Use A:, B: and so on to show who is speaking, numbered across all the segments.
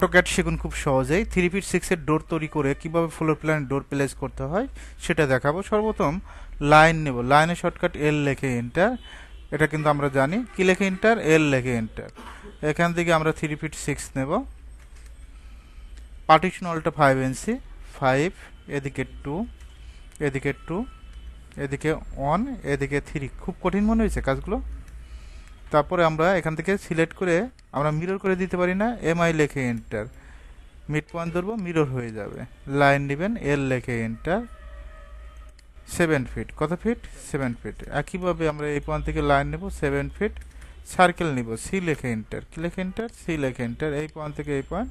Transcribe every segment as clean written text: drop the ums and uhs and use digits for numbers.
A: AutoCAD শিখুন খুব সহজেই 3 ফিট 6 এর ডোর তৈরি করে কিভাবে ফ্লোর প্ল্যান ডোর প্লেস করতে হয় সেটা দেখাবো। সর্বপ্রথম লাইন নেব, লাইনের শর্টকাট এল লিখে এন্টার। এটা কিন্তু আমরা জানি, কি লিখে এন্টার, এল লিখে এন্টার। এখান থেকে আমরা 3 ফিট 6 নেব, পার্টিশন ওয়ালটা 5 ইঞ্চি, 5, এদিকে 2, এদিকে 2, এদিকে 1, এদিকে 3। খুব কঠিন মনে হয়েছে কাজগুলো? তারপরে আমরা এখান থেকে সিলেক্ট করে আমরা মিরর করে দিতে পারি না, এমআই লিখে এন্টার। মিড পয়েন্ট ধরবো, মিরর হয়ে যাবে। লাইন নেবেন, এল লিখে এন্টার। 7 ফিট, কত ফিট? 7 ফিট। একইভাবে আমরা এই পয়েন্ট থেকে লাইন নেব 7 ফিট, সার্কেল নিব, সি লিখে এন্টার। কি লিখে এন্টার? সি লিখে এন্টার। এই পয়েন্ট থেকে এই পয়েন্ট,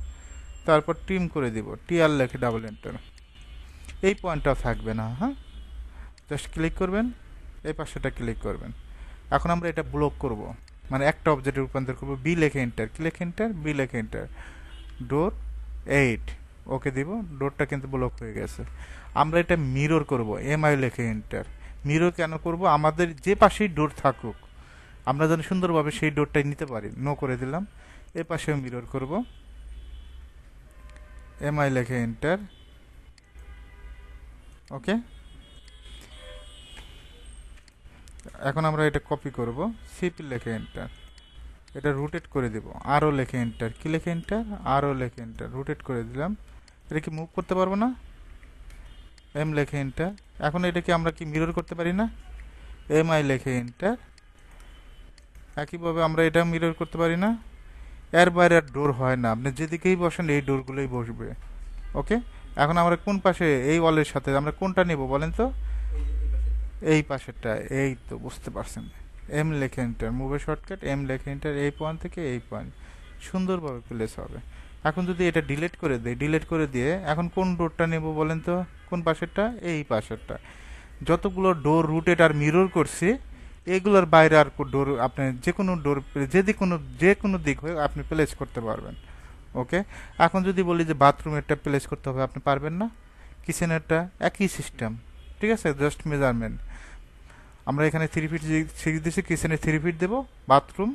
A: তারপর ট্রিম করে দিব, টিআর লিখে ডাবল এন্টার। এই পয়েন্টটাও থাকবে না, হ্যাঁ, জাস্ট ক্লিক করবেন, এই পাশেটা ক্লিক করবেন। এখন আমরা এটা ব্লক করব, মানে একটা অবজেক্টে রূপান্তর করব। বি লিখে এন্টার, কি লিখে এন্টার? বি লিখে এন্টার। ডোর 8, ওকে দিব। ডোরটা কিন্তু ব্লক হয়ে গেছে। আমরা এটা মিরর করব, এমআই লিখে এন্টার। মিরর কেন করব? আমাদের যে পাশেই ডোর থাকুক আমরা যেন সুন্দরভাবে সেই ডোরটাই নিতে পারি। নো করে দিলাম। এ পাশেও মিরর করব, এমআই লিখে এন্টার। ওকে, এখন আমরা এটা কপি করব, সিপি লিখে এন্টার। এটা রোটেট করে দেব, আরও লেখে এন্টার। কি লেখে এন্টার? আরও লেখে এন্টার। রোটেট করে দিলাম। এটা কি মুভ করতে পারবো না? এম লেখে এন্টার। এখন এটাকে আমরা কি মিরর করতে পারি না? এম আই লেখে এন্টার। একইভাবে আমরা এটা মিরর করতে পারি না? এর বাইরে আর ডোর হয় না, আপনি যেদিকেই বসেন এই ডোরগুলোই বসবে। ওকে, এখন আমরা কোন পাশে, এই ওয়ালের সাথে আমরা কোনটা নেব বলেন তো? এই পাশেরটা। এই তো বুঝতে পারছেন। এম লেখে এন্টার, মুভের শর্টকাট এম লেখে এন্টার। এই পয়েন্ট থেকে এই পয়েন্ট সুন্দরভাবে প্লেস হবে। এখন যদি এটা ডিলিট করে দেই, ডিলিট করে দিয়ে এখন কোন ডোরটা নেব বলেন তো? কোন পাশেরটা? এই পাশেরটা। যতগুলো ডোর রুটেড আর মিরর করছি এগুলোর বাইরে আর ডোর আপনি যে কোনো ডোর, যে কোনো দিক হয়ে আপনি প্লেস করতে পারবেন। ওকে, এখন যদি বলি যে বাথরুমেরটা প্লেস করতে হবে, আপনি পারবেন না। কিচেনেরটা একই সিস্টেম, ঠিক আছে, জাস্ট মেজারমেন্ট। আমরা এখানে 3 ফিট 6 দিচ্ছি, কিচেনে 3 ফিট দেবো, বাথরুম